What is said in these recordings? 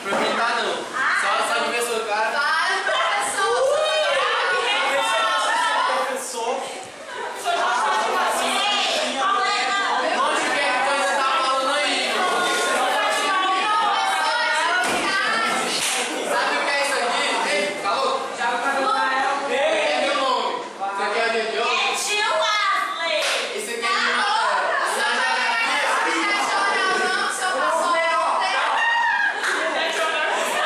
Proprietário não. Só de ver seu cara. Para, professor. Professor. Onde que é que você tá falando aí? Sabe o que é isso aqui? Ei, falou? Já vai botar ela. É meu nome. Isso aqui é o de hoje? É tio Wesley. Isso aqui é de matéria. Na geografia.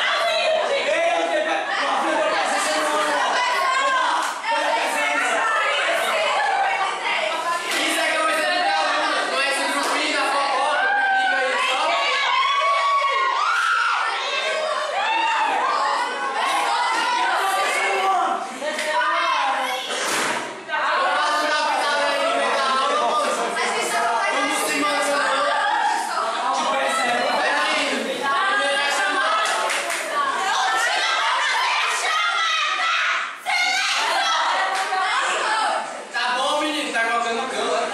Isso aqui é coisa de aluno. Não é esse grupinho da fofoca. Fica aí só. Tá bom, menino, tá colocando cão.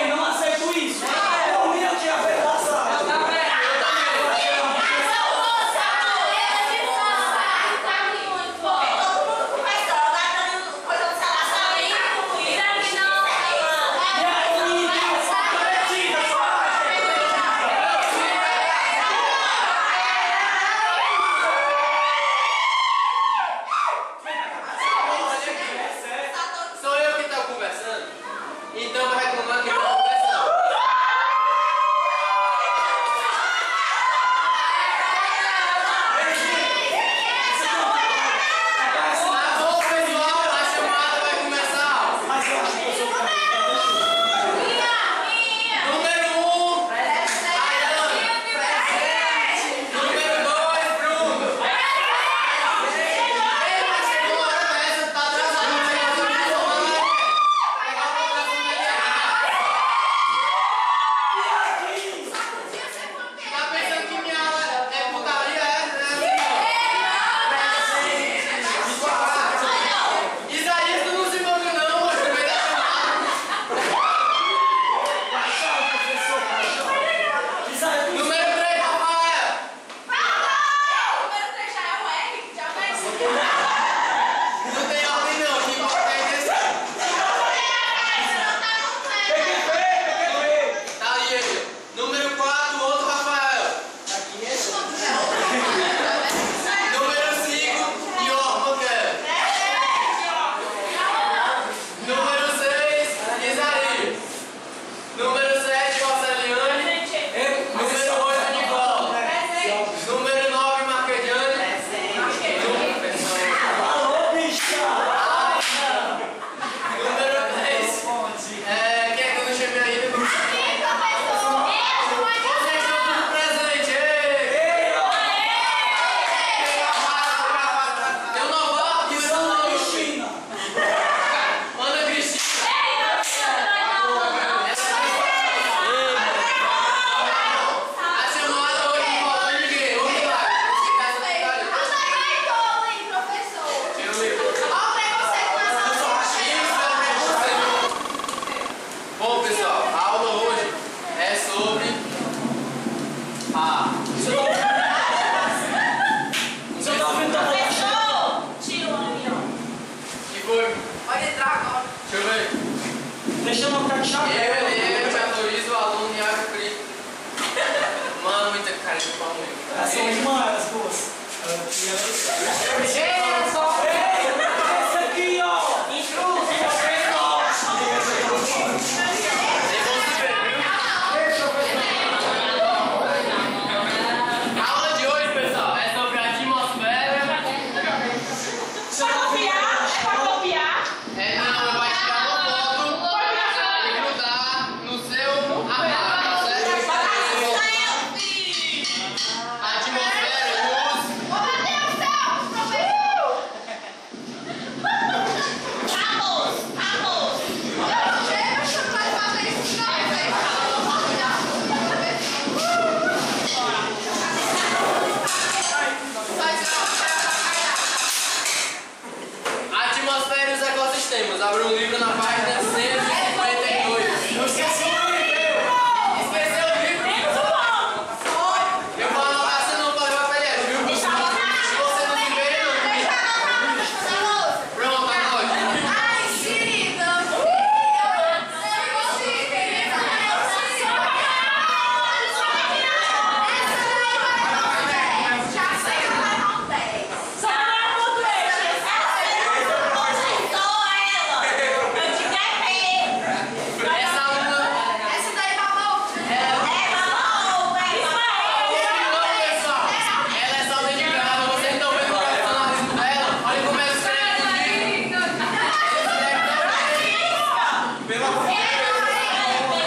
Não aceito isso. Eu vi aqui a apresentação. Sou eu que tô conversando. Então vai reclamar que eu tô conversando. Tá bom, pessoal, a chamada vai começar. Mas eu acho que eu sou Número 1, Ayane. Número 2, Bruno. Chegou a hora dessa, tá atrasado. Tá pensando que minha aula é putaria, né? Isaías, tu não se envolveu não, mano. No meio da chamada. Número 3, Rafael. Não tem ordem não, que importa é intenção. Tá ali ele. Número 4, outro Rafael. Número 5, Dior Mangueira. Número 6, Isaías. Número 7, Marceliane. Número 8, Nicola. Número 9, Marquediane. Alô, bicha! Número 10, quem é que eu não chamei ainda? Vocês estão tudo presente, ei! Eu não voto e eu não Cristina! Ana Cristina. A chamada hoje não faltou ninguém. Vamos lá. Deixa eu ver. Bom, pessoal, a aula hoje é sobre a... Você tá ouvindo também? Que foi? Pode entrar agora. Deixa eu ver. Deixa eu não ficar de chapéu. Eu te autorizo o aluno Iago Crito. Mano, muita cara de pau mesmo. Elas são irmãs, as duas. Ei, só. Esse aqui, ó. Intruso. Vocês vão se ver, viu? A aula de hoje, pessoal, é sobre a atmosfera. Não, vai tirar uma foto e grudar no seu armário, certo? A atmosfera, luz. temos. Abra um livro na página 152. Eu esqueci o livro. Esqueceu o livro? Menos um ponto. Eu vou anotar, você não pode levar pra ele, viu? Se você não se vê, não. Pronto, anote. Ai, querida. Já sei que vai com 10. Só não ponto extra. Só ela. Eu te quero. Essa aluna... Essa daí babou. Pessoal, ela é salda de grado. Vocês estão vendo o profissionalismo dela? Olha como ela escreve no livro. Pela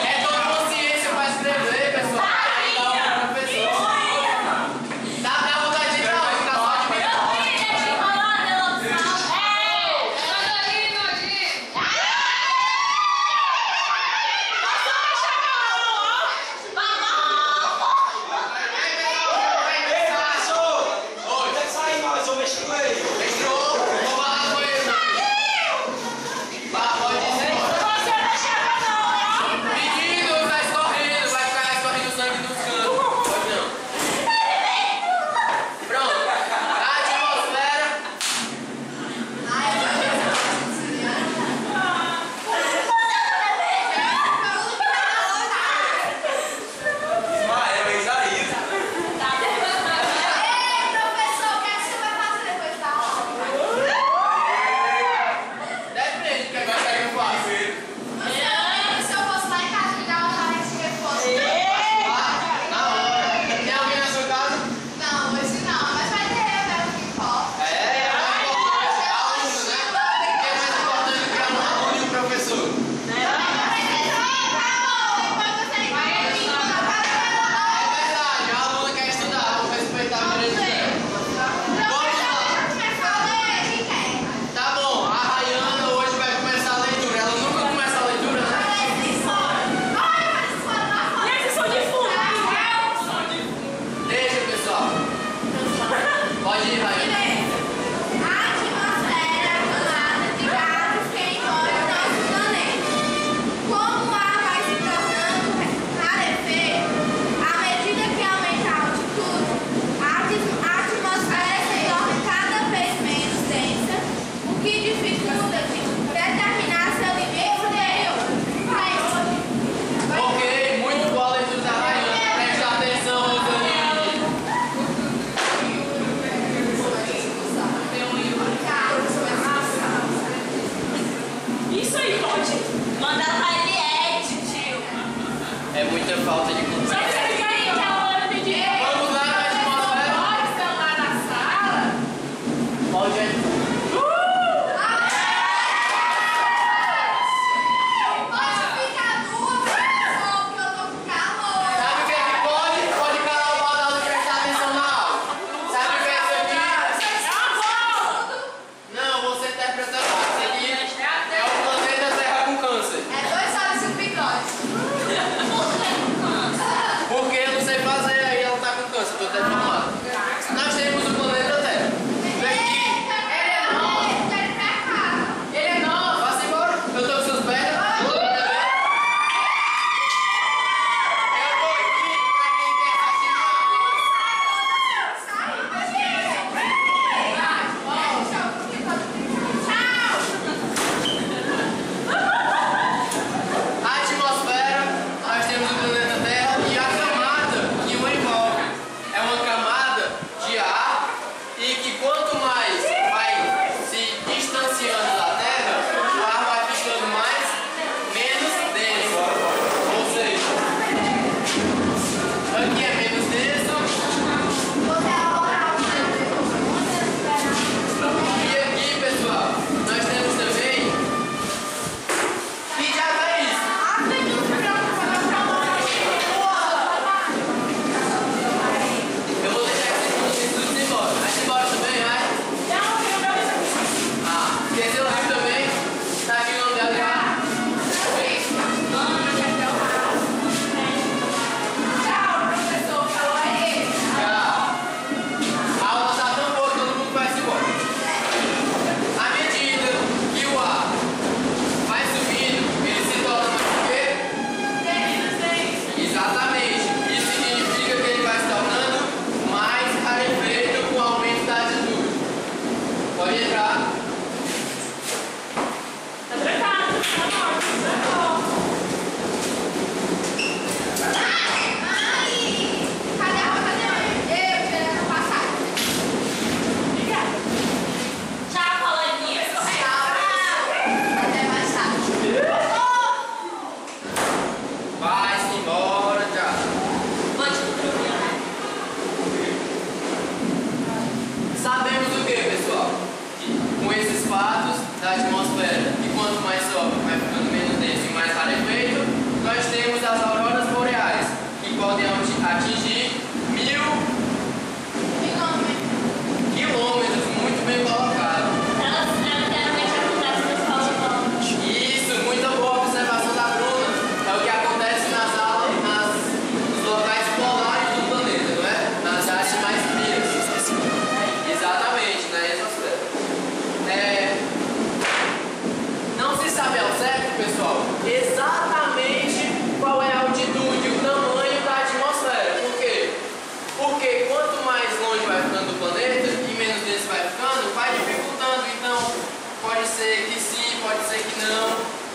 É toda consciência pra escrever, pessoal. Dá vontade de ir pra onde? Pra só de mim. Ei, professor! Oi, tem que sair mais, eu mexo com ele. Entrou, vou falar com ele. Pode ir embora. Menino, vai escorrendo, vai ficar escorrendo sangue dos cantos. Pode não. Pronto. A atmosfera. Ah, é Isaías. Ei, professor, o que é que você vai fazer depois da aula? Depende do que agora que eu faço. Se eu fosse lá em casa ligar uma tarefa de reforço. Na hora. Tem alguém na sua casa? Não, hoje não, mas vai ter rebelde que importa. É mais importante. Aluno, né? Porque é mais importante do que aluno e o professor. É verdade, a aluna quer estudar, vamos respeitar o direito dela. Tá bom, a Rayana hoje vai começar a leitura. Ela nunca começa a leitura, né? Deixa, pessoal. Pode ir, Rayana. Como o ar vai se tornando rarefeito, à medida que aumenta a altitude, a atmosfera se torna cada vez menos densa, o que dificulta de determinar seu limite superior. Ok, muito boa a leitura da Rayana. Presta atenção, Rosanine. Isso aí pode mandar pra Eliette, tio. É muita falta de Só conversa. que você fica aí, que a hora tem dinheiro. Vamos lá na atmosfera. Pode ir. Sabe o que é que pode? Pode calar o badalo e prestar atenção na aula. Sabe o que é isso aqui? Não, você interpreta errado. Isso aqui é o planeta Terra com câncer. É 2 horas e um bigode.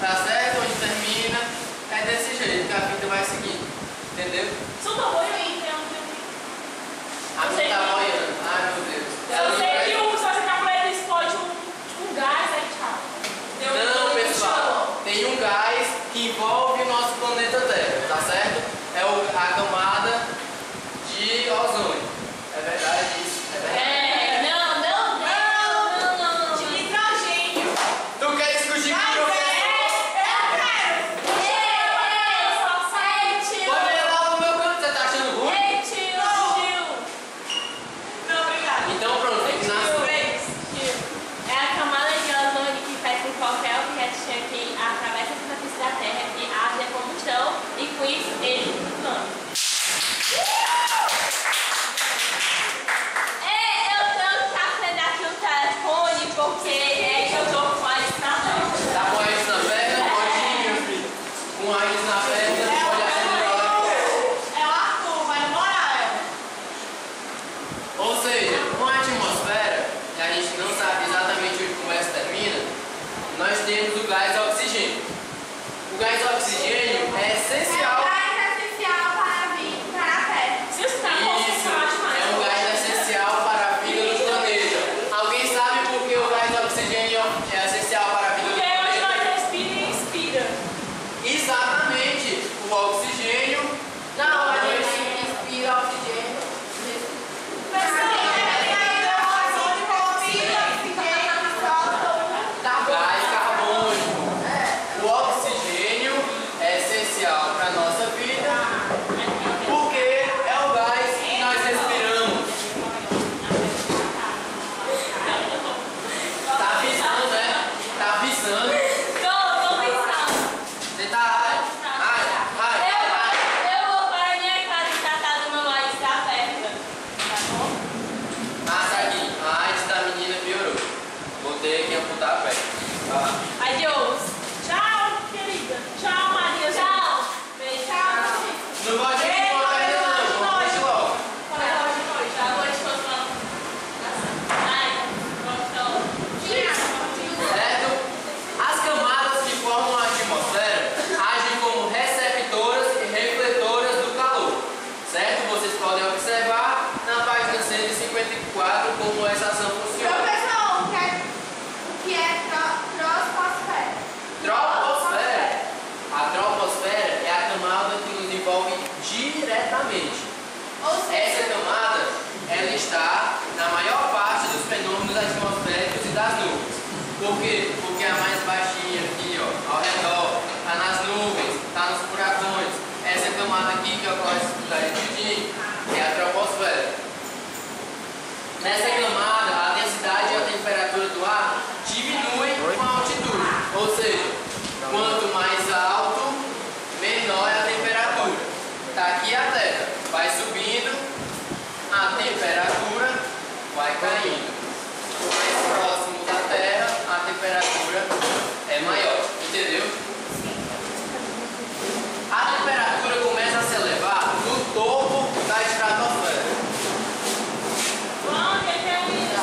Tá certo? Onde termina, é desse jeito que a vida vai seguindo. Entendeu? Só tá boiando, A minha tá boiando. Ai, meu Deus. eu sei que se você calcular explode um gás, aí tchau. Não, pessoal. Tem um gás que envolve o nosso planeta Terra, tá certo? É a camada de ozônio. É verdade isso? É verdade? De nitrogênio. Tu quer discutir com o professor? Pode ir lá no meu canto, você tá achando ruim? Não, obrigada. Então pronto, tem que nascer. É a camada de ozônio que faz com que qualquer objeto que atravessa a superfície da Terra e arde a combustão e com isso ele flutuando. Eu tenho que acender aqui o telefone porque eu tô com a estrada. Tá com raiz na perna? Pode ir, meu filho. Com raiz na perna, pode acender o telefone. É o Arthur, vai demorar. Ou seja, com a atmosfera, que a gente não sabe exatamente onde a conversa termina, nós temos o gás oxigênio. O gás oxigênio é essencial. Se os caras Isso, é um gás essencial para a vida do planeta. Alguém sabe por que o gás oxigênio é essencial para a vida do porque hoje planeta? nós respira e inspira. Exatamente, o oxigênio. Não, a gente inspira oxigênio. Gás carbônico. O oxigênio é essencial para a nossa vida porque é o gás que nós respiramos. Tá avisando, né? Tá avisando. Tô pensando. Você tá. Ai. Eu vou para minha casa e tratar do meu AIDS da perna. Tá bom? Massa aqui. A AIDS da menina piorou. Vou ter que amputar a perna. Tá. Adiós. Tchau, querida. Tchau, Maria. Tchau. Beijo. Não pode ir com a perna, não. Vamos deixar logo. Certo? As camadas que formam a atmosfera agem como receptoras e refletoras do calor. Certo? Vocês podem observar na página 154 como essa ação funciona. Professor, o que é troposfera? Troposfera. A troposfera é a camada que nos envolve diretamente. Ou seja, Essa camada, ela está na maior parte dos fenômenos atmosféricos e das nuvens. Por quê? Porque a mais baixinha aqui, ó, ao redor, está nas nuvens, está nos furacões. Essa camada aqui que ocorre tudinho é a troposfera. Nessa camada, a densidade e a temperatura do ar diminuem com a altitude. Ou seja, quanto mais alto, menor é a temperatura. Está aqui a Terra, vai subindo, a temperatura vai caindo. Mais próximo da Terra, a temperatura é maior. Entendeu? A temperatura começa a se elevar no topo da estratosfera. Onde é que é isso?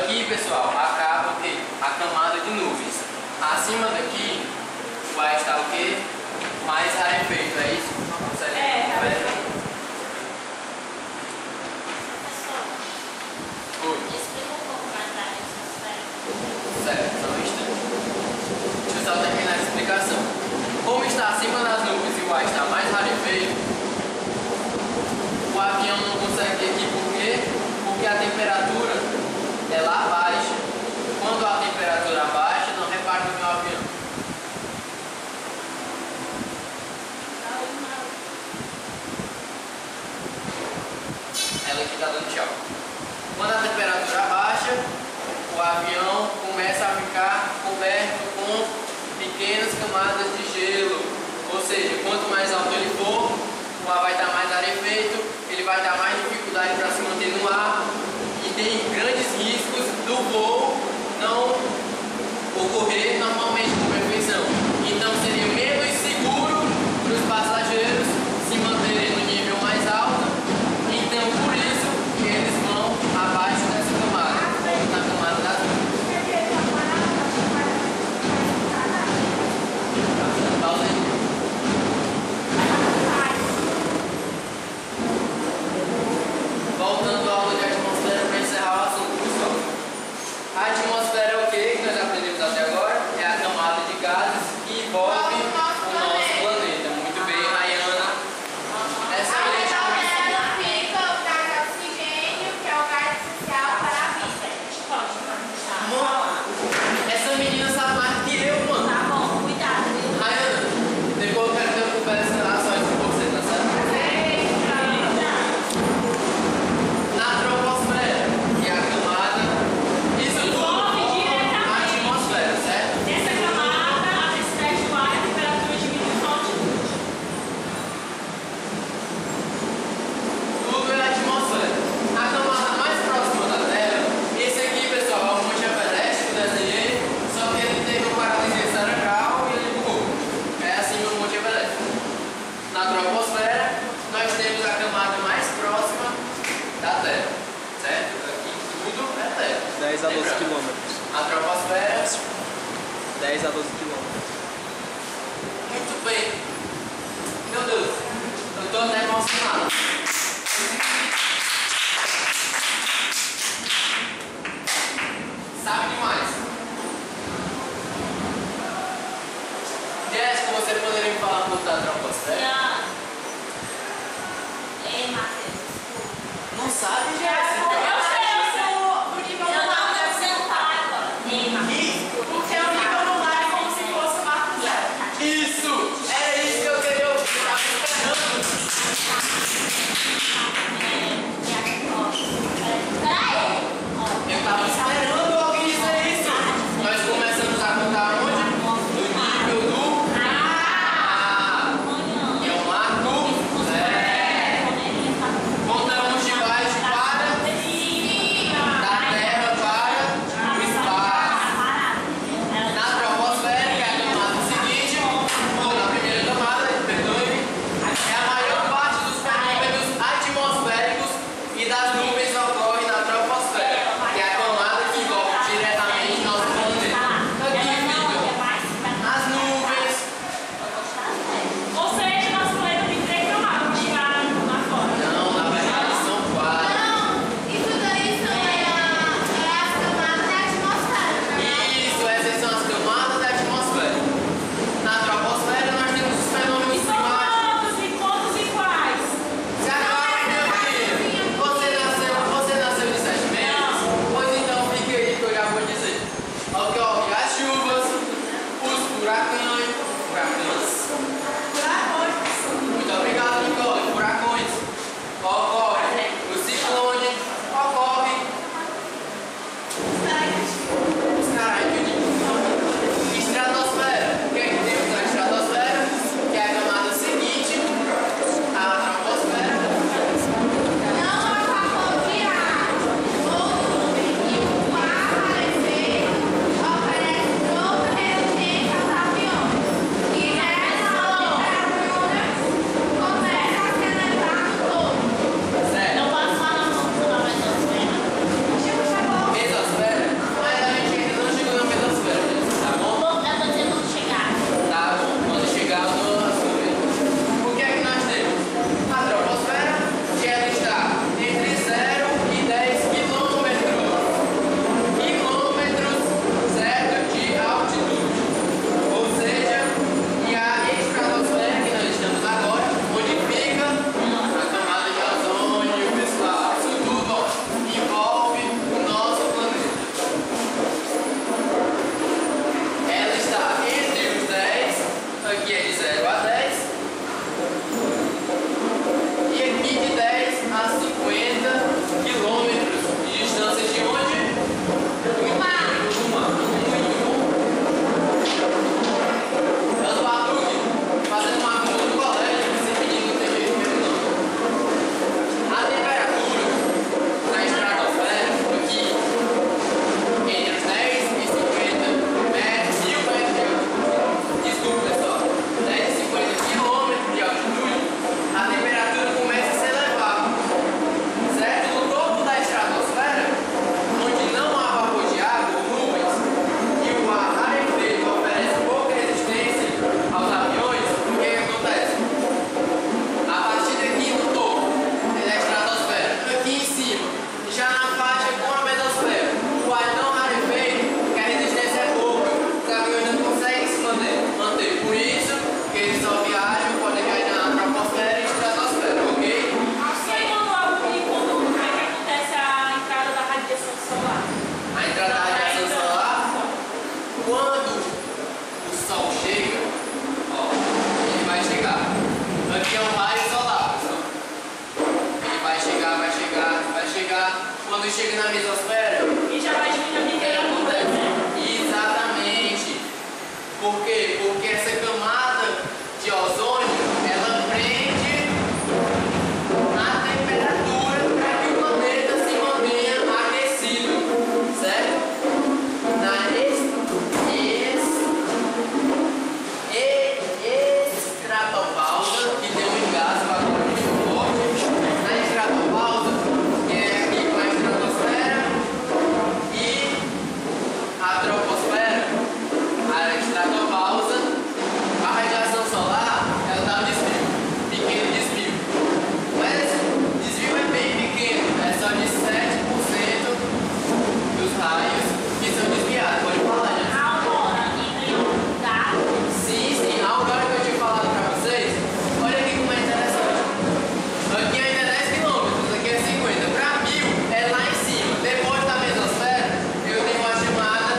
Aqui, pessoal, acaba o quê? A camada de nuvens. Acima daqui vai estar o quê? Mais rarefeito, é isso? Oi. Explica um pouco mais da atmosfera. Certo, só um instante. Deixa eu só terminar a explicação. Como está acima das nuvens e o ar está mais rarefeito, o avião não consegue ir aqui por quê? Porque a temperatura é lá baixa. Quando a temperatura baixa, não reparte o meu avião. Ela aqui está dando tchau. Quando a temperatura baixa, o avião começa a ficar coberto com pequenas camadas de gelo. Ou seja, quanto mais alto ele for, o ar vai estar mais rarefeito, ele vai dar mais dificuldade para se manter no ar e tem grandes riscos do voo não ocorrer normalmente com perfeição. Então seria menos seguro para os passageiros se manterem no nível mais alto. Então por isso que eles vão abaixo dessa camada, ou na camada das nuvens. Pausa aí. Voltando à aula de atmosfera para encerrar o assunto, pessoal. A atmosfera é o que nós aprendemos até agora? É a camada de gases que envolve o nosso planeta. Muito bem, Rayana. Essa A é a atmosfera fica o gás de oxigênio, que é o gás essencial para a vida. Essa menina sabe mais que eu, mano. Tá bom, cuidado, viu? Rayana, depois eu quero ter uma conversa ações com você, tá certo? Na troposfera, que é a camada, isso tudo Envolve diretamente. a atmosfera, certo? Nessa camada, a densidade do ar e a temperatura diminui com a altitude. Tudo é a atmosfera. A camada mais próxima da Terra, esse aqui, pessoal, é o Monte Everest que eu desenhei, só que ele teve uma paralisia cerebral e ele bugou. É assim o Monte Everest. Na troposfera, nós temos a camada mais próxima da Terra, certo? Aqui tudo é Terra. 10 a 12 Lembrando, quilômetros. a troposfera, 10 a 12 quilômetros. muito bem. Meu Deus, eu tô até emocionado. Sabe demais. Jéssica, você poderia me falar um pouco da troposfera? Ei, Matheus. Não sabe, Eu Jéssica? sei. Eu não deve ser um pai agora. Ei, Matheus. Porque o nível no mar é como se fosse o mar zero. Isso! Era isso que eu queria ouvir. Eu tava esperando. Eu tava esperando alguém dizer isso. Nós começamos a contar onde? No nível do mar. Que é o marco zero. Contamos de baixo para quando chega na mesosfera, E já vai diminuindo a mudança. exatamente. Por quê? Porque essa camada de ozônio, ela prende a temperatura para que o planeta se mantenha aquecido, certo? Na estratopausa, que tem um gás vapor muito forte. Na estratopausa, que é aqui com a estratosfera e a troposfera. A estratopausa, a radiação solar, ela dá um desvio, pequeno desvio. Mas esse desvio é bem pequeno, é só de 7% dos raios que são desviados. Pode falar, gente. Agora, e nenhum dado. Sim, sim. Agora que eu tinha falado pra vocês, olha aqui como é interessante. Aqui ainda é 10 quilômetros, aqui é 50. Pra 1000 é lá em cima. Depois da mesosfera, eu tenho uma chamada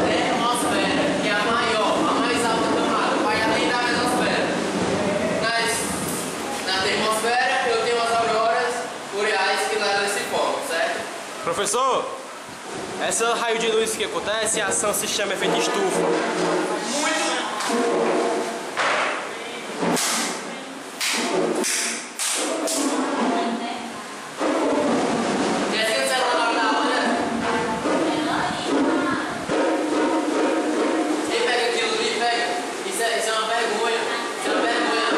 termosfera, que é a maior, a mais alta camada, vai além da mesosfera. Na termosfera, eu tenho as auroras boreais que levam esse foco, certo? Professor, essa raio de luz que acontece, a ação se chama efeito estufa. Desce o celular na hora da aula, né? Quem pega aquilo ali, pega. Isso é uma vergonha. Isso é uma vergonha.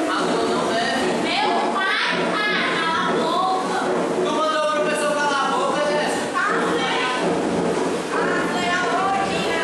A aluna não deve. Meu pai, cala a boca. Tu mandou o professor calar a boca, Jéssica? Ah, Leão, gordinha,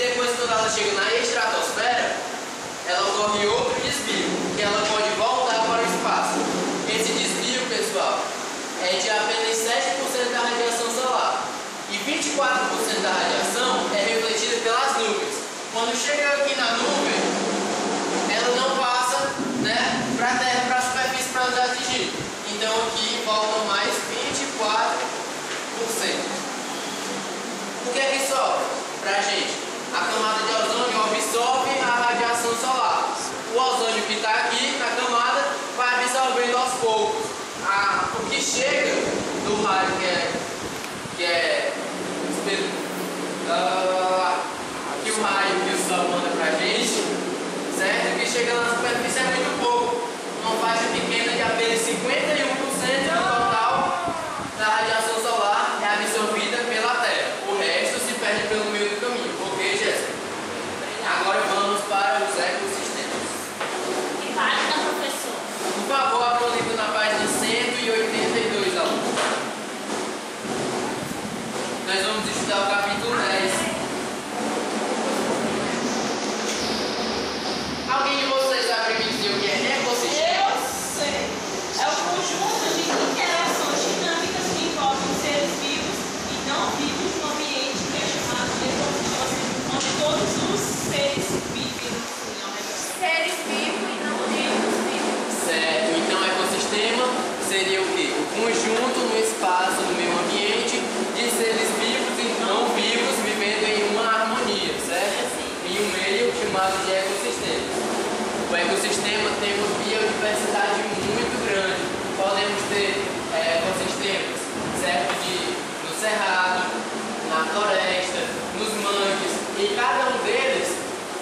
depois, quando ela chega na estratosfera, ela ocorre outro desvio, que ela pode voltar para o espaço. Esse desvio, pessoal, é de apenas 7% da radiação solar. E 24% da radiação é refletida pelas nuvens. Quando chega aqui na nuvem, ela não passa, né, para a Terra, para a superfície, para nos atingir. Então aqui voltam mais 24%. O que é que sobra para a gente? A camada de ozônio absorve a radiação solar. O ozônio que está aqui na camada vai absorvendo aos poucos. O que chega do raio aqui o raio que o Sol manda para a gente, certo? O que chega na superfície é muito pouco. Uma faixa pequena de apenas 51% do total da radiação solar é absorvida pela Terra. O resto se perde pelo meio do caminho. Ok, Jéssica? Agora vamos para os ecossistemas. Que página, professor? Por favor, abra o livro na página 182, alunos. Nós vamos estudar o capítulo 10. Alguém de vocês sabe me dizer o que é ecossistema? Eu sei. É o conjunto de interações dinâmicas que envolvem seres vivos e não vivos no ambiente que é chamado de ecossistema, onde todos os seres vivem ao redor. Seres vivos e não vivos. Certo, então ecossistema seria o quê? O conjunto no espaço, no meio ambiente, de seres vivos e não vivos vivendo em uma harmonia, certo? Em um meio chamado de ecossistema. O ecossistema tem uma biodiversidade muito grande. Podemos ter ecossistemas, certo? No cerrado, na floresta, nos mangues, e cada um deles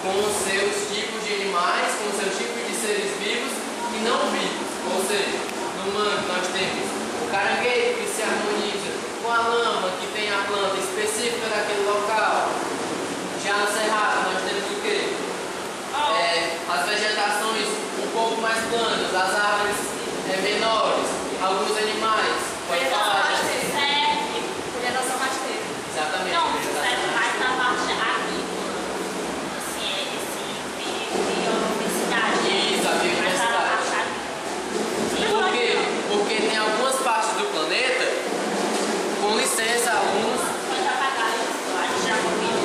com os seus tipos de animais, com os seus tipos de seres vivos e não vivos. Ou seja, no mangue nós temos o caranguejo que se harmoniza com a lama, que tem a planta específica daquele local. Já no cerrado nós temos o quê? As vegetações um pouco mais planas, as árvores menores, alguns animais. Pode falar, Serve vegetação rasteira. exatamente. Não, vegetação serve mais rasteira. na parte agrícola. Assim, biodiversidade. Isso, a biodiversidade. Mais na parte agrícola. Por quê? Porque tem algumas partes do planeta, com licença, alunos. Pode apagar isso, a gente já combina.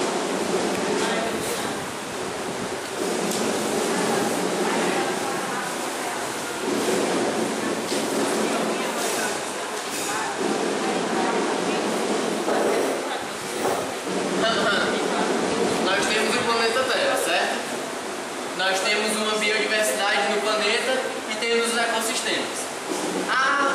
Nós temos o planeta Terra, certo? Nós temos uma biodiversidade no planeta e temos os ecossistemas. A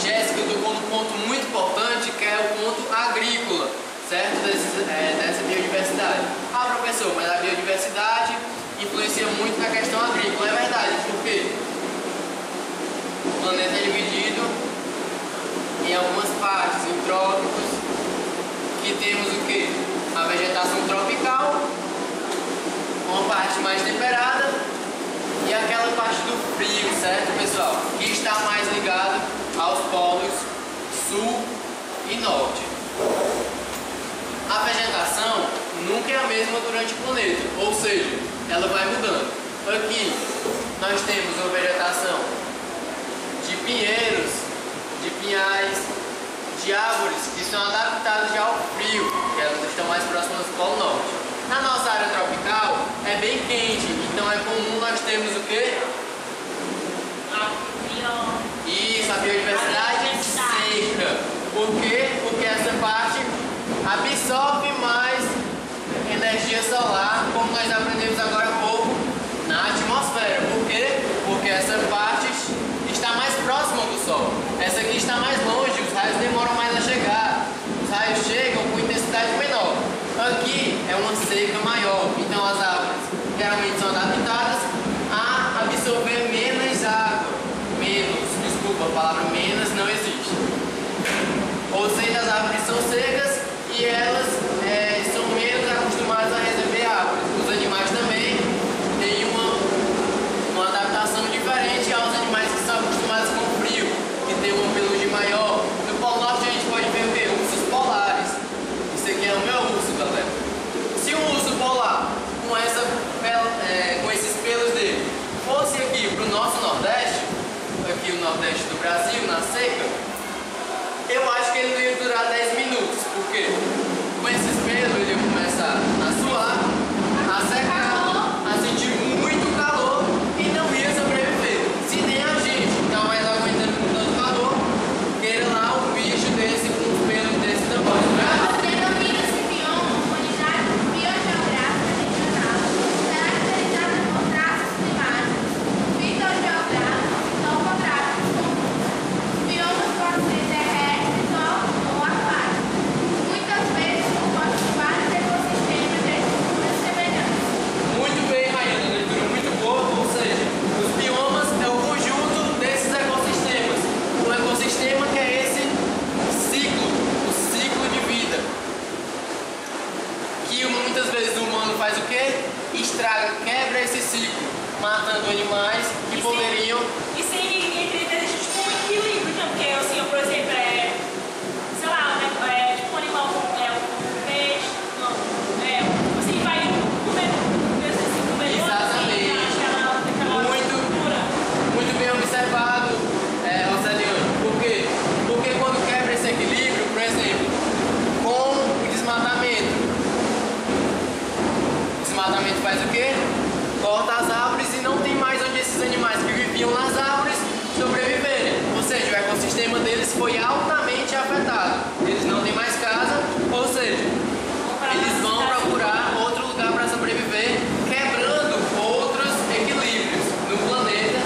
Jéssica tocou num ponto muito importante, que é o ponto agrícola, certo? Dessa biodiversidade. Ah, professor, mas a biodiversidade influencia muito na questão agrícola. É verdade, por quê? O planeta é dividido em algumas partes, em trópicos, que temos o quê? A vegetação tropical, uma parte mais temperada e aquela parte do frio, certo, pessoal? Que está mais ligado aos polos sul e norte. A vegetação nunca é a mesma durante o planeta, ou seja, ela vai mudando. Aqui nós temos uma vegetação de pinheiros, de pinhais, de árvores que são adaptadas já ao frio, que elas estão mais próximas do Polo Norte. Na nossa área tropical é bem quente, então é comum nós termos o quê? Isso, a biodiversidade seca. Por quê? Porque essa parte absorve mais energia solar, como nós aprendemos agora há pouco, na atmosfera. Por quê? Porque essa parte está mais próxima do Sol. Essa aqui está mais longe, os raios demoram mais a chegar. Os raios chegam com intensidade menor. Aqui é uma seca maior, então as árvores geralmente são adaptadas a absorver menos água. A palavra menos não existe. Ou seja, as árvores são secas e elas são menos acostumadas a receber água. Os animais também têm uma adaptação diferente aos animais que são acostumados com o frio, que tem uma pelugem maior. No Polo Norte a gente pode ver o quê? Ursos polares. Isso aqui é o meu urso, galera. Se um urso polar Brasil, na seca, eu acho que ele não ia durar 10 minutos, porque com esses pelos ele ia começar a suar, a secar, a sentir muito calor e não ia sobreviver. Se nem a gente não vai aguentando com tanto calor, queira lá um bicho desse com os pelos desse tamanho. Denomina-se bioma uma unidade biogeográfica regional, caracterizada por traços climáticos, fitogeográficos e topográficos comuns. Os biomas podem ser terrestres ou aquáticos, muitas vezes compostos de vários ecossistemas de estruturas semelhantes. Muito bem, Rayana, leitura muito boa, ou seja, os biomas é o conjunto desses ecossistemas. Um ecossistema que é esse ciclo, o ciclo de vida. Que muitas vezes o humano faz o quê? Estraga, quebra esse ciclo, matando animais que poderiam. E sem ninguém ter tipo um equilíbrio, então, porque assim, por exemplo, sei lá, né, tipo um animal um peixe, não, assim, vai comer, assim, comer Exatamente. aquela cultura. Muito bem observado, Rosaliane. Por quê? Porque quando quebra esse equilíbrio, por exemplo, com o desmatamento faz o quê? Corta as árvores e não tem mais onde esses animais que viviam nas árvores sobreviverem. Ou seja, o ecossistema deles foi altamente afetado. Eles não têm mais casa, ou seja, eles vão procurar outro lugar para sobreviver, quebrando outros equilíbrios no planeta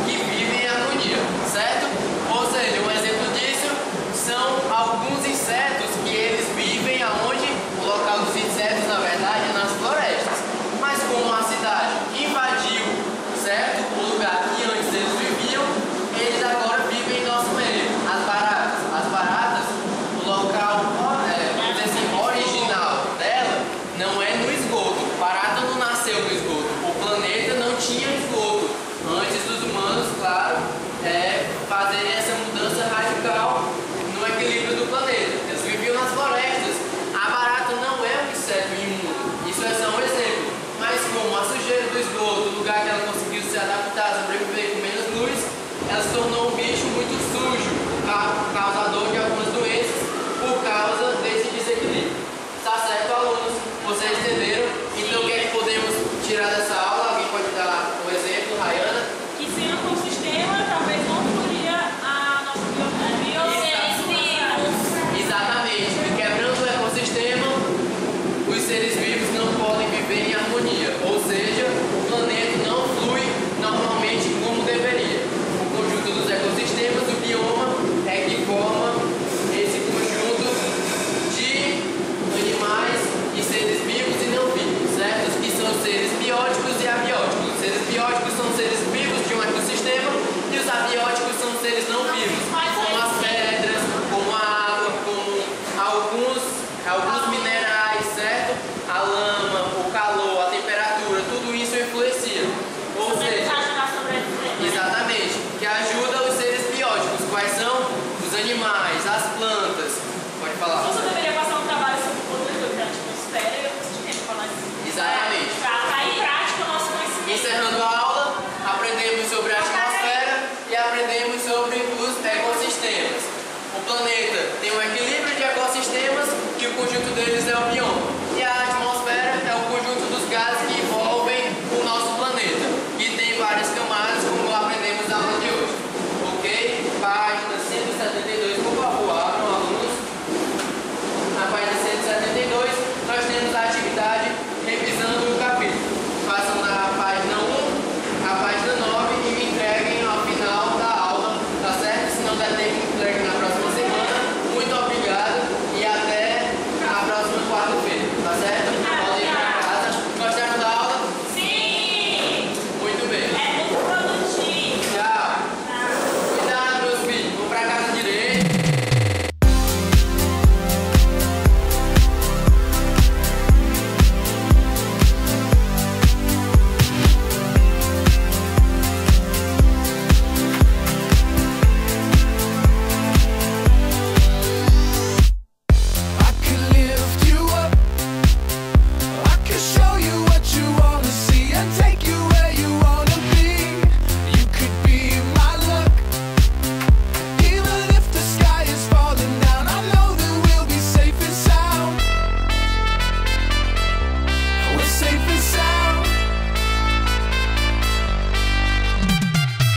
que vivem em harmonia, certo? Ou seja, um exemplo disso são alguns insetos que eles vivem aonde? O local dos insetos, na verdade, é nas florestas. Mas como a cidade invadiu, certo? O lugar que antes eles viviam, eles agora vivem em nosso meio. As baratas, o local, vamos dizer assim, original dela não é no esgoto. Barata não nasceu no esgoto. O planeta não tinha esgoto. Antes dos humanos, claro, fazerem essa mudança radical no equilíbrio do planeta. Eles viviam nas florestas. A barata não é um inseto imundo. Isso é só um exemplo. Mas como a sujeira do esgoto, o lugar que ela conseguiu se adaptar, sobreviver com menos luz, ela se tornou um bicho muito sujo, causador de algumas doenças por causa desse desequilíbrio. Tá certo, alunos? Vocês entenderam? Então o que é que podemos tirar dessa aula? Alguém pode dar um exemplo, Rayana? Que sem o ecossistema, talvez não fluiria a nossa Exatamente. E quebrando o ecossistema, os seres vivos não podem viver em harmonia. Ou seja, o planeta não flui normalmente como deveria. O conjunto dos ecossistemas, o bioma, é que forma esse conjunto de animais e seres vivos e não vivos, certo? Que são os seres bióticos e abióticos. Os seres bióticos são seres vivos de um ecossistema e os abióticos são seres não vivos, como as pedras, como a água, como alguns minerais, certo? A lama, o calor, a temperatura, tudo isso influencia. Ou seja, exatamente, que ajuda os seres bióticos. Quais são? Os animais, as plantas. Pode falar. Você deveria passar um trabalho sobre o poder da atmosfera e ecossistema, falar isso. Exatamente. Para em prática o nosso conhecimento. Encerrando a aula, aprendemos sobre a atmosfera e aprendemos sobre os ecossistemas. O planeta tem um equilíbrio de ecossistemas que o conjunto deles é o bioma.